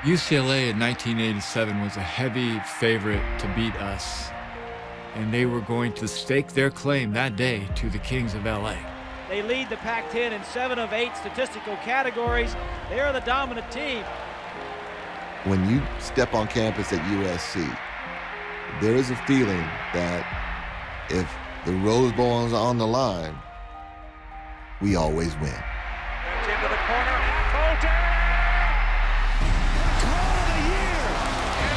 UCLA in 1987 was a heavy favorite to beat us, and they were going to stake their claim that day to the Kings of LA. They lead the Pac-10 in 7 of 8 statistical categories. They are the dominant team. When you step on campus at USC, there is a feeling that if the Rose Bowl is on the line, we always win. Into the corner, Holter! Throw of the year!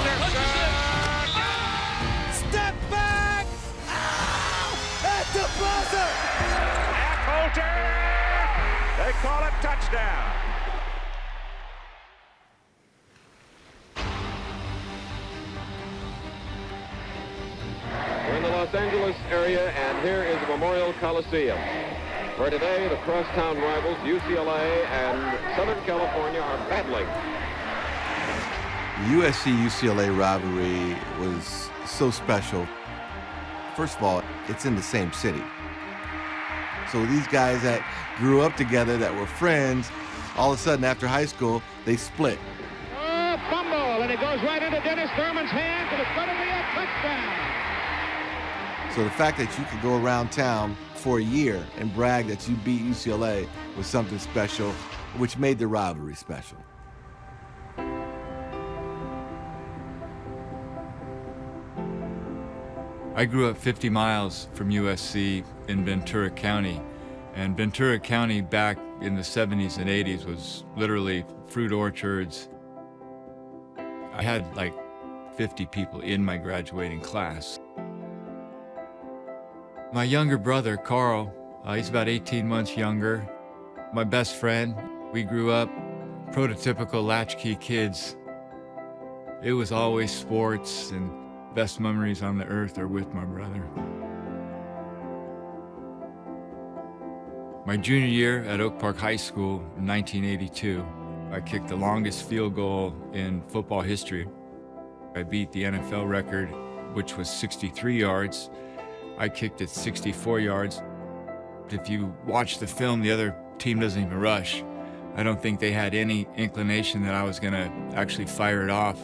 Anderson! Step back! Oh! At the buzzer! Holter! They call it touchdown. We're in the Los Angeles area, and here is the Memorial Coliseum, where today the crosstown rivals UCLA and Southern California are battling. The USC-UCLA rivalry was so special. First of all, it's in the same city. So these guys that grew up together, that were friends, all of a sudden after high school, they split. Oh, fumble, and it goes right into Dennis Thurman's hands, and it's going to be a touchdown. So the fact that you could go around town for a year and brag that you beat UCLA was something special, which made the rivalry special. I grew up 50 miles from USC in Ventura County, and Ventura County back in the 70s and 80s was literally fruit orchards. I had like 50 people in my graduating class. My younger brother, Carl, he's about 18 months younger. My best friend, we grew up prototypical latchkey kids. It was always sports, and best memories on the earth are with my brother. My junior year at Oak Park High School in 1982, I kicked the longest field goal in football history. I beat the NFL record, which was 63 yards. I kicked it 64 yards. If you watch the film, the other team doesn't even rush. I don't think they had any inclination that I was gonna actually fire it off.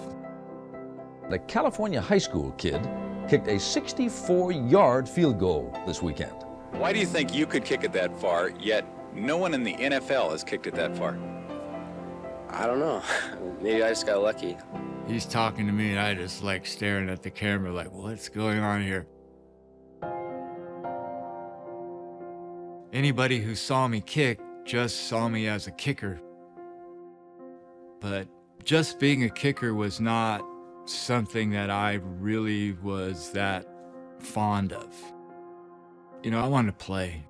The California high school kid kicked a 64-yard field goal this weekend. Why do you think you could kick it that far, yet no one in the NFL has kicked it that far? I don't know. Maybe I just got lucky. He's talking to me and I just like staring at the camera like, what's going on here? Anybody who saw me kick just saw me as a kicker. But just being a kicker was not something that I really was that fond of. You know, I wanted to play.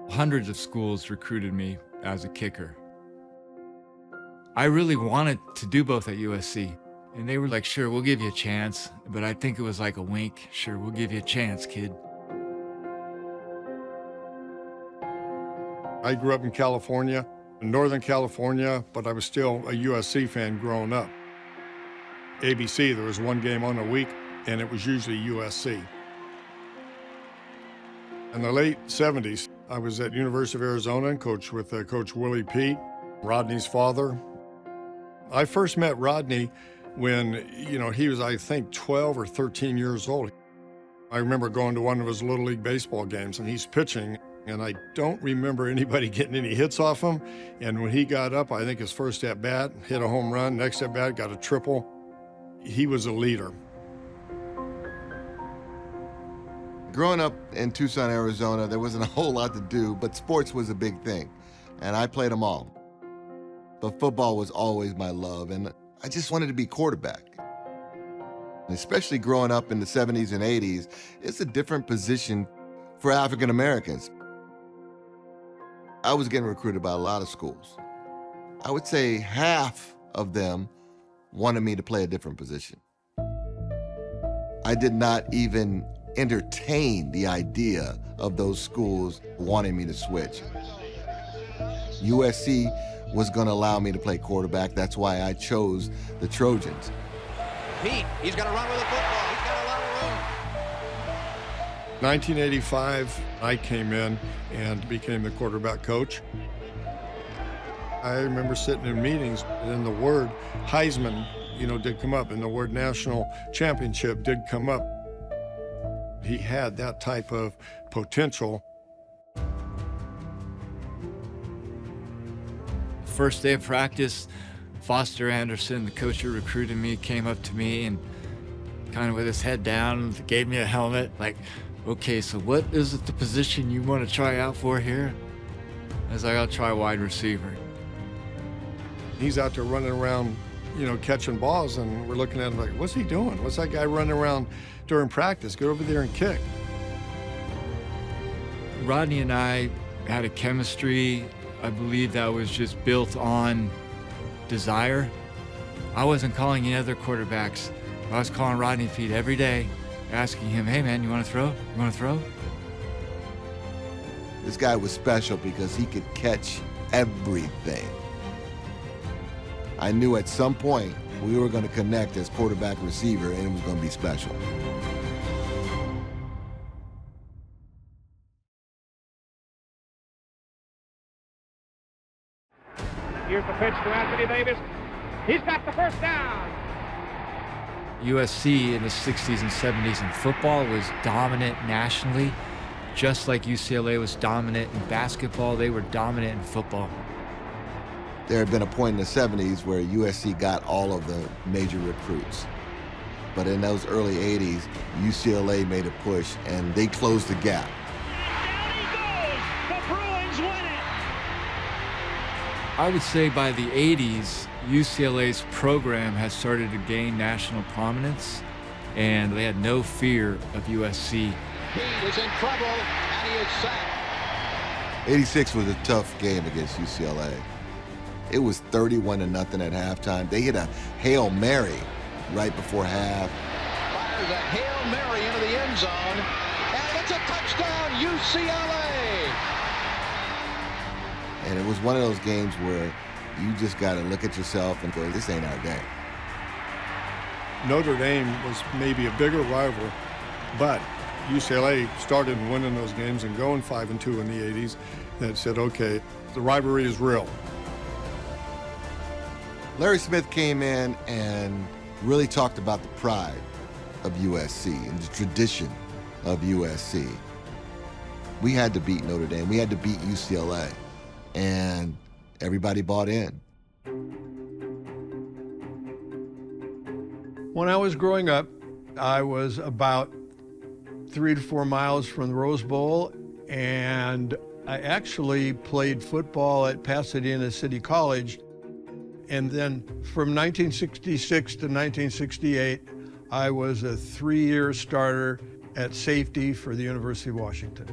Hundreds of schools recruited me as a kicker. I really wanted to do both at USC. And they were like, sure, we'll give you a chance. But I think it was like a wink. Sure, we'll give you a chance, kid. I grew up in California, in Northern California, but I was still a USC fan growing up. ABC, there was one game on a week, and it was usually USC. In the late 70s, I was at University of Arizona and coached with Coach Willie Pete, Rodney's father. I first met Rodney when, he was, I think, 12 or 13 years old. I remember going to one of his Little League baseball games, and he's pitching, and I don't remember anybody getting any hits off him. And when he got up, I think his first at-bat, hit a home run, next at-bat, got a triple. He was a leader. Growing up in Tucson, Arizona, there wasn't a whole lot to do, but sports was a big thing, and I played them all. But football was always my love, and I just wanted to be quarterback. Especially growing up in the 70s and 80s, it's a different position for African Americans. I was getting recruited by a lot of schools. I would say half of them wanted me to play a different position. I did not even entertain the idea of those schools wanting me to switch. USC was going to allow me to play quarterback. That's why I chose the Trojans. Pete, he's going to run with the football. He's got a lot of room. 1985, I came in and became the quarterback coach. I remember sitting in meetings and the word Heisman, did come up, and the word national championship did come up. He had that type of potential. First day of practice, Foster Anderson, the coach who recruited me, came up to me and kind of with his head down, gave me a helmet, like, okay, so what is it the position you want to try out for here? I was like, I'll try wide receiver. He's out there running around, catching balls, and we're looking at him like, what's he doing? What's that guy running around during practice? Get over there and kick. Rodney and I had a chemistry, I believe, that was just built on desire. I wasn't calling any other quarterbacks. I was calling Rodney Peete every day, asking him, hey man, you want to throw? You want to throw? This guy was special because he could catch everything. I knew at some point we were going to connect as quarterback receiver, and it was going to be special. Here's the pitch to Anthony Davis. He's got the first down. USC in the 60s and 70s in football was dominant nationally. Just like UCLA was dominant in basketball, they were dominant in football. There had been a point in the 70s where USC got all of the major recruits. But in those early 80s, UCLA made a push, and they closed the gap. Down he goes. The Bruins win it. I would say by the 80s, UCLA's program has started to gain national prominence, and they had no fear of USC. He is in trouble, and he is sacked. 86 was a tough game against UCLA. It was 31-0 at halftime. They hit a Hail Mary right before half. Fires a Hail Mary into the end zone, and it's a touchdown, UCLA! And it was one of those games where you just got to look at yourself and go, this ain't our day. Notre Dame was maybe a bigger rival, but UCLA started winning those games and going 5-2 in the 80s. That said, okay, the rivalry is real. Larry Smith came in and really talked about the pride of USC and the tradition of USC. We had to beat Notre Dame. We had to beat UCLA. And everybody bought in. When I was growing up, I was about 3 to 4 miles from the Rose Bowl, and I actually played football at Pasadena City College. And then from 1966 to 1968, I was a 3-year starter at safety for the University of Washington.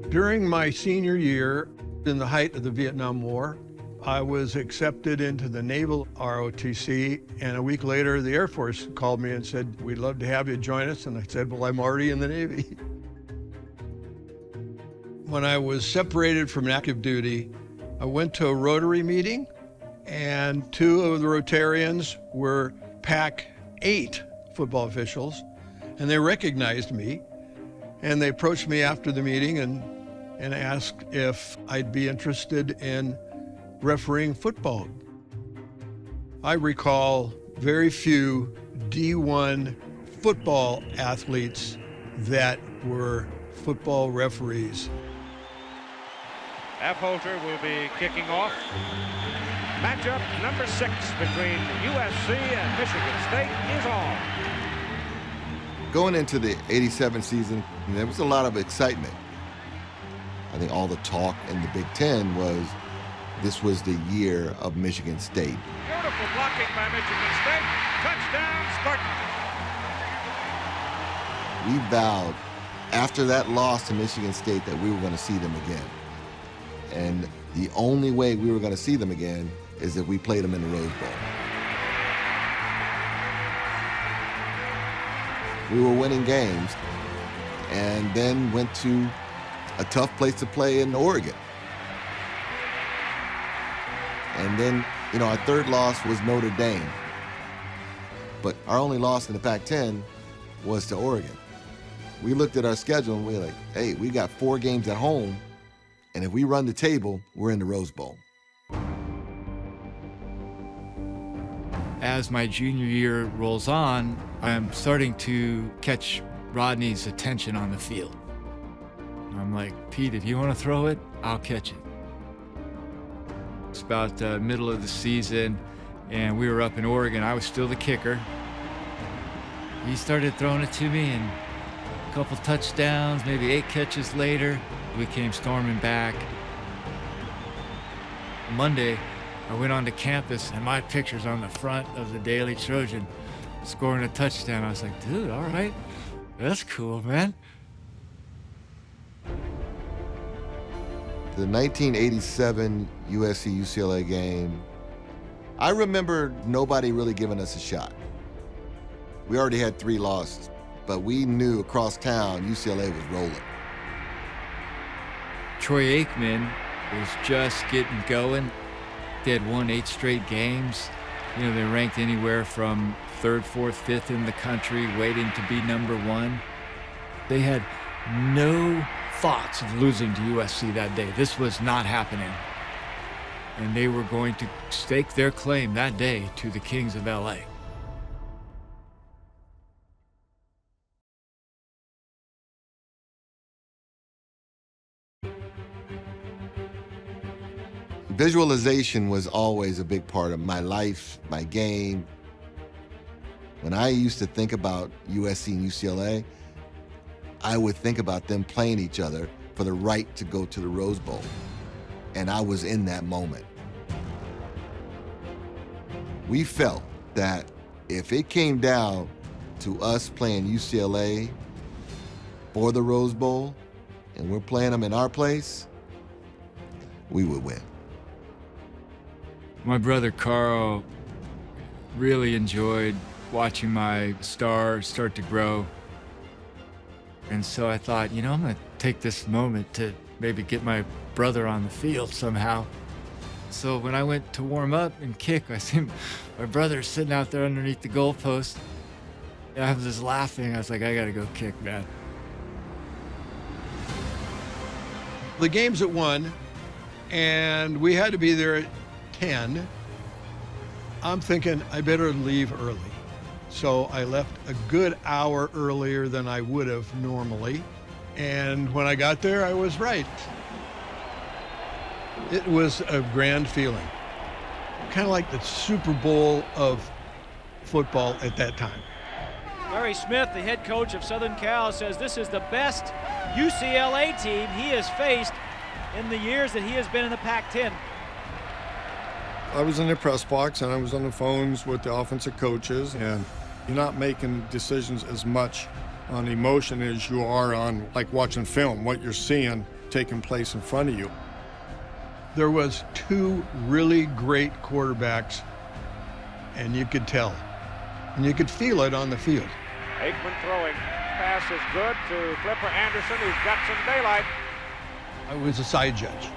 During my senior year, in the height of the Vietnam War, I was accepted into the Naval ROTC, and a week later, the Air Force called me and said, we'd love to have you join us. And I said, well, I'm already in the Navy. When I was separated from active duty, I went to a Rotary meeting, and 2 of the Rotarians were PAC 8 football officials, and they recognized me, and they approached me after the meeting and asked if I'd be interested in refereeing football. I recall very few D1 football athletes that were football referees. Affolter will be kicking off. Matchup number 6 between USC and Michigan State is on. Going into the 87 season, there was a lot of excitement. I think all the talk in the Big Ten was this was the year of Michigan State. Beautiful blocking by Michigan State. Touchdown, Spartans. We vowed after that loss to Michigan State that we were going to see them again. And the only way we were going to see them again is if we played them in the Rose Bowl. We were winning games and then went to a tough place to play in Oregon. And then, our third loss was Notre Dame. But our only loss in the Pac-10 was to Oregon. We looked at our schedule and we were like, hey, we got 4 games at home And if we run the table, we're in the Rose Bowl. As my junior year rolls on, I'm starting to catch Rodney's attention on the field. I'm like, Pete, if you want to throw it, I'll catch it. It's about the middle of the season, and we were up in Oregon. I was still the kicker. He started throwing it to me, and a couple touchdowns, maybe 8 catches later, we came storming back. Monday, I went onto campus, and my picture's on the front of the Daily Trojan, scoring a touchdown. I was like, dude, all right, that's cool, man. The 1987 USC-UCLA game, I remember nobody really giving us a shot. We already had 3 losses, but we knew across town UCLA was rolling. Troy Aikman was just getting going. They had won 8 straight games. You know, they ranked anywhere from 3rd, 4th, 5th in the country, waiting to be number 1. They had no thoughts of losing to USC that day. This was not happening. And they were going to stake their claim that day to the Kings of LA. Visualization was always a big part of my life, my game. When I used to think about USC and UCLA, I would think about them playing each other for the right to go to the Rose Bowl. And I was in that moment. We felt that if it came down to us playing UCLA for the Rose Bowl, and we're playing them in our place, we would win. My brother Carl really enjoyed watching my star start to grow. And so I thought, you know, I'm gonna take this moment to maybe get my brother on the field somehow. So when I went to warm up and kick, I see my brother sitting out there underneath the goalpost. And I was just laughing. I was like, I gotta go kick, man. The game's at 1, and we had to be there at 10. I'm thinking I better leave early. So I left a good hour earlier than I would have normally. And when I got there, I was right. It was a grand feeling. Kind of like the Super Bowl of football at that time. Larry Smith, the head coach of Southern Cal, says this is the best UCLA team he has faced in the years that he has been in the Pac-10. I was in the press box and I was on the phones with the offensive coaches, and you're not making decisions as much on emotion as you are on like watching film, what you're seeing taking place in front of you. There was 2 really great quarterbacks, and you could tell. And you could feel it on the field. Aikman throwing. Pass is good to Flipper Anderson, who's got some daylight. I was a side judge.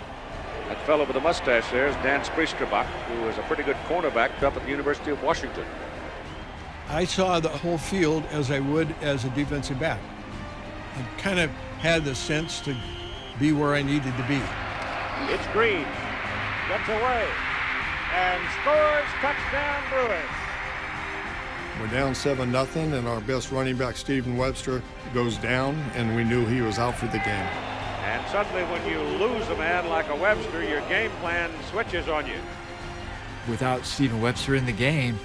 That fellow with the mustache there is Dan Spriesterbach, who is a pretty good cornerback up at the University of Washington. I saw the whole field as I would as a defensive back. I kind of had the sense to be where I needed to be. It's Green, gets away, and scores, touchdown Bruins. We're down 7-0, and our best running back, Stephen Webster, goes down, and we knew he was out for the game. And suddenly when you lose a man like a Webster, your game plan switches on you. Without Stephen Webster in the game,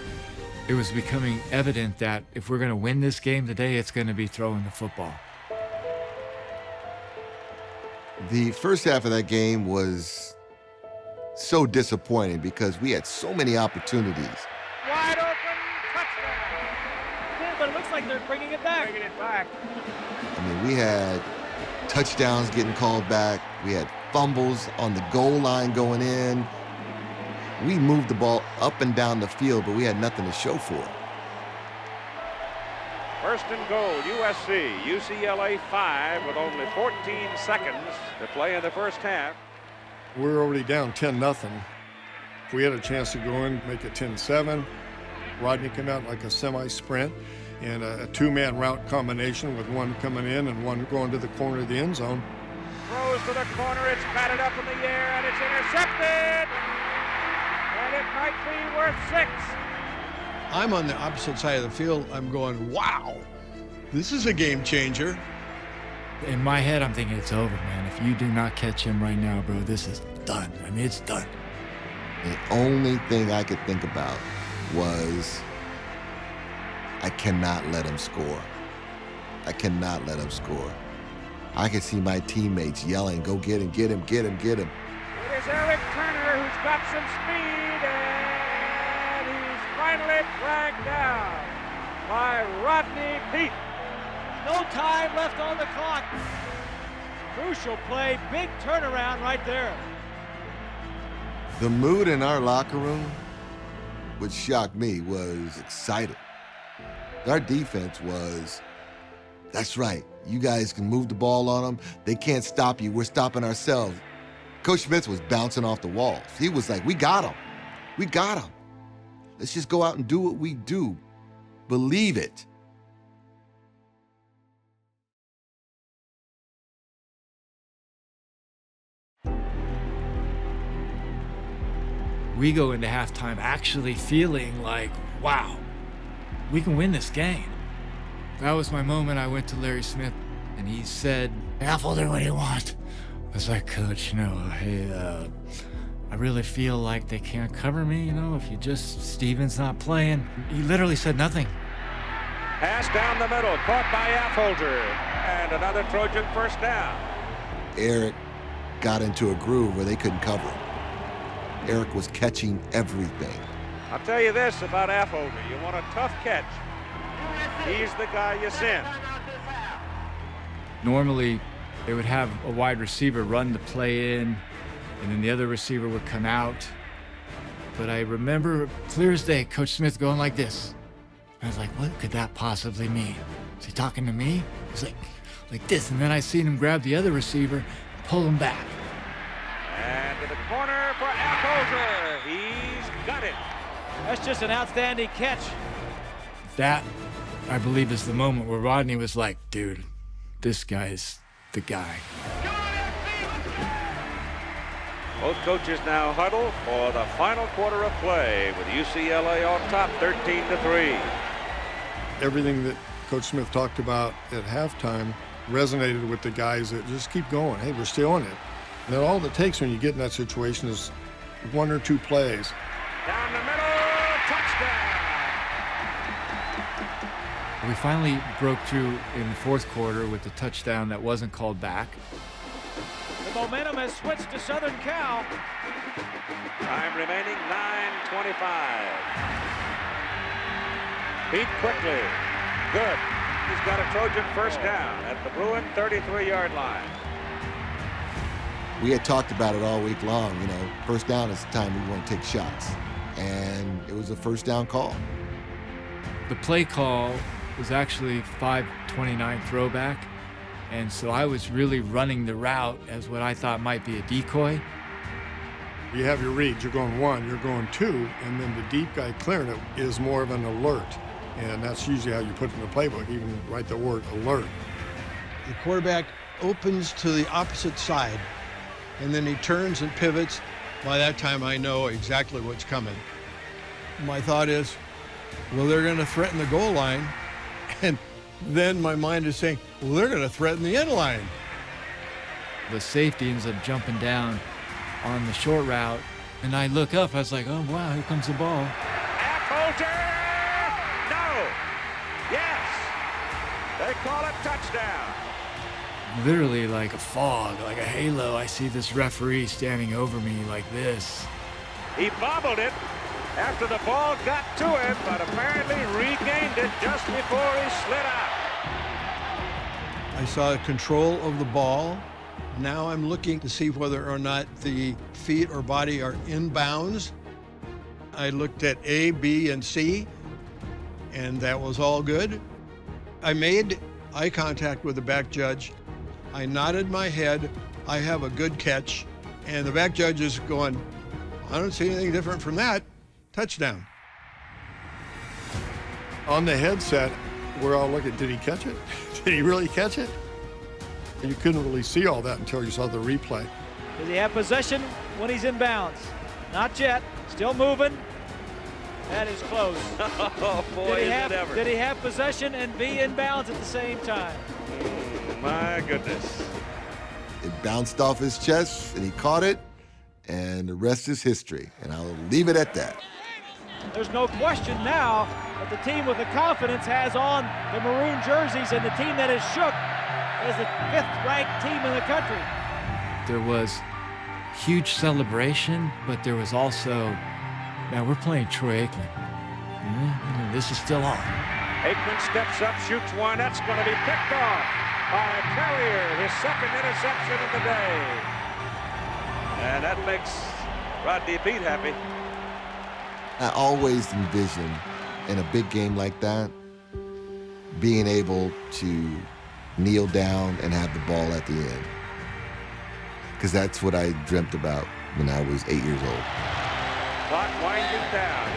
it was becoming evident that if we're gonna win this game today, it's gonna be throwing the football. The first half of that game was so disappointing because we had so many opportunities. Wide open, touchdown. Yeah, but it looks like they're bringing it back. Bringing it back. I mean, we had touchdowns getting called back. We had fumbles on the goal line going in. We moved the ball up and down the field, but we had nothing to show for it. First and goal, USC, UCLA 5 with only 14 seconds to play in the first half. We were already down 10-0. If we had a chance to go in, make it 10-7, Rodney came out like a semi-sprint and a 2-man route combination with one coming in and one going to the corner of the end zone. throws to the corner. It's batted up in the air, and it's intercepted. And it might be worth 6. I'm on the opposite side of the field. I'm going, wow, this is a game changer. In my head, I'm thinking it's over, man. If you do not catch him right now, bro, this is done. I mean, it's done. The only thing I could think about was I cannot let him score. I cannot let him score. I could see my teammates yelling, go get him, get him, get him, get him. It is Eric Turner who's got some speed, and he's finally flagged down by Rodney Peete. No time left on the clock. Crucial play, big turnaround right there. The mood in our locker room, which shocked me, was excited. Our defense was, that's right, you guys can move the ball on them. They can't stop you. We're stopping ourselves. Coach Smith was bouncing off the walls. He was like, we got him. We got him. Let's just go out and do what we do. Believe it. We go into halftime actually feeling like, wow, we can win this game. That was my moment. I went to Larry Smith, and he said, Affolter, what do you want? I was like, Coach, hey, I really feel like they can't cover me, if you just, Steven's not playing. He literally said nothing. Pass down the middle, caught by Affolter, and another Trojan first down. Eric got into a groove where they couldn't cover him. Eric was catching everything. I'll tell you this about Affolter. You want a tough catch, he's the guy you send. Normally, they would have a wide receiver run the play in, and then the other receiver would come out. But I remember clear as day, Coach Smith going like this. I was like, what could that possibly mean? Is he talking to me? He's like this, and then I seen him grab the other receiver, pull him back. And to the corner for Affolter. He's got it. That's just an outstanding catch. That, I believe, is the moment where Rodney was like, dude, this guy's the guy. Both coaches now huddle for the final quarter of play with UCLA on top 13-3. Everything that Coach Smith talked about at halftime resonated with the guys that just keep going. Hey, we're still in it. And then all it takes when you get in that situation is 1 or 2 plays. Down the middle, touchdown! We finally broke through in the fourth quarter with the touchdown that wasn't called back. The momentum has switched to Southern Cal. Time remaining, 9:25. Peete quickly. Good. He's got a Trojan first down at the Bruin 33-yard line. We had talked about it all week long, first down is the time we want to take shots. And it was a first down call. The play call was actually 5-29 throwback. And so I was really running the route as what I thought might be a decoy. You have your reads, you're going 1, you're going 2, and then the deep guy clearing it is more of an alert. And that's usually how you put it in the playbook, even write the word alert. The quarterback opens to the opposite side, and then he turns and pivots. By that time, I know exactly what's coming. My thought is, well, they're going to threaten the goal line. And then my mind is saying, well, they're going to threaten the end line. The safety ends up jumping down on the short route, and I look up, I was like, oh, wow, here comes the ball. Affolter! No! Yes! They call it touchdown. Literally like a fog, like a halo, I see this referee standing over me like this. He bobbled it after the ball got to him, but apparently regained it just before he slid out. I saw control of the ball. Now I'm looking to see whether or not the feet or body are in bounds. I looked at A, B, and C, and that was all good. I made eye contact with the back judge. I nodded my head. I have a good catch. And the back judge is going, I don't see anything different from that. Touchdown. On the headset, we're all looking, did he catch it? Did he really catch it? You couldn't really see all that until you saw the replay. Does he have possession when he's in bounds? Not yet. Still moving. That is close. Oh, boy, Did he have possession and be in bounds at the same time? My goodness. It bounced off his chest, and he caught it, and the rest is history. And I'll leave it at that. There's no question now that the team with the confidence has on the maroon jerseys, and the team that is shook is the 5th-ranked team in the country. There was huge celebration, but there was also, man, we're playing Troy Aikman. This is still on. Aikman steps up, shoots one. That's going to be picked off by Terrier, his 2nd interception of the day. And that makes Rodney Peete happy. I always envision in a big game like that, being able to kneel down and have the ball at the end. Because that's what I dreamt about when I was 8 years old. Clock winding down.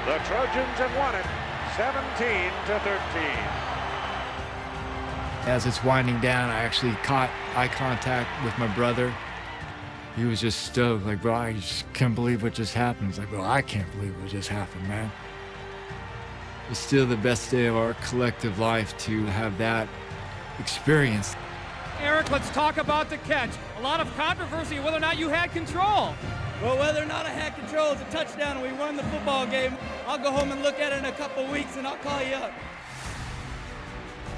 The Trojans have won it, 17-13. As it's winding down, I actually caught eye contact with my brother. He was just stoked, like, bro, I just can't believe what just happened. He's like, bro, I can't believe what just happened, man. It's still the best day of our collective life to have that experience. Eric, let's talk about the catch. A lot of controversy whether or not you had control. Well, whether or not I had control, it's a touchdown and we won the football game. I'll go home and look at it in a couple weeks and I'll call you up.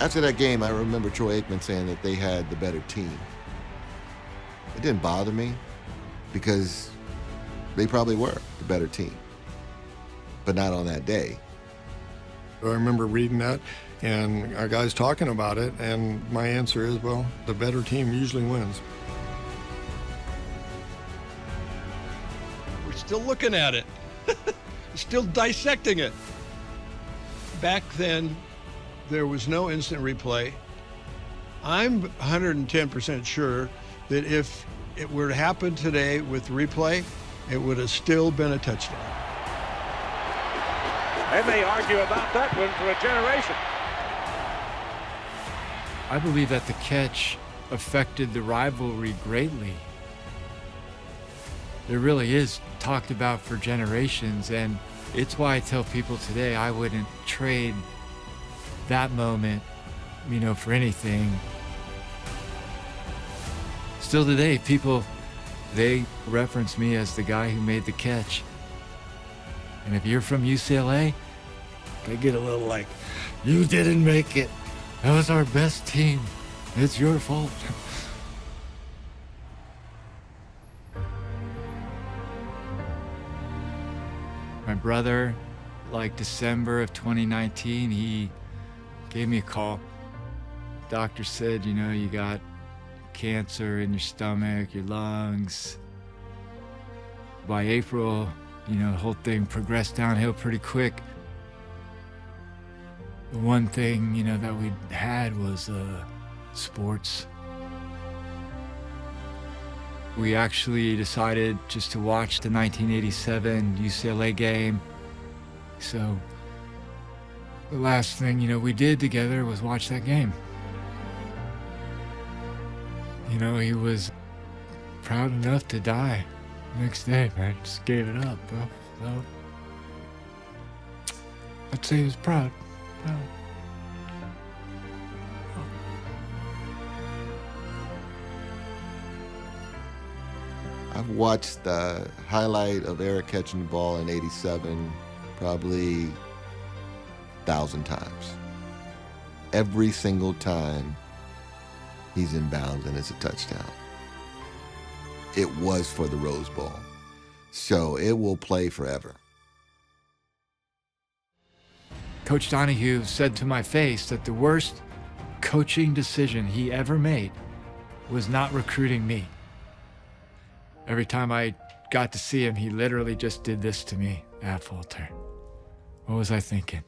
After that game, I remember Troy Aikman saying that they had the better team. It didn't bother me because they probably were the better team, but not on that day. I remember reading that and our guys talking about it, and my answer is, well, the better team usually wins. We're still looking at it, still dissecting it. Back then, there was no instant replay. I'm 110% sure that if it were to happen today with replay, it would have still been a touchdown. They may argue about that one for a generation. I believe that the catch affected the rivalry greatly. It really is talked about for generations, and it's why I tell people today I wouldn't trade that moment, for anything. Still today, people, they reference me as the guy who made the catch. And if you're from UCLA, they get a little like, you didn't make it. That was our best team. It's your fault. My brother, like December of 2019, he gave me a call. Doctor said, you got cancer in your stomach, your lungs. By April, the whole thing progressed downhill pretty quick. The one thing, that we had was sports. We actually decided just to watch the 1987 UCLA game. So the last thing, we did together was watch that game. He was proud enough to die next day, man. Just gave it up, bro. So I'd say he was proud. I've watched the highlight of Eric catching the ball in '87 probably 1,000 times. Every single time he's in bounds and it's a touchdown. It was for the Rose Bowl, so it will play forever. Coach Donahue said to my face that the worst coaching decision he ever made was not recruiting me. Every time I got to see him, he literally just did this to me. Walter, what was I thinking?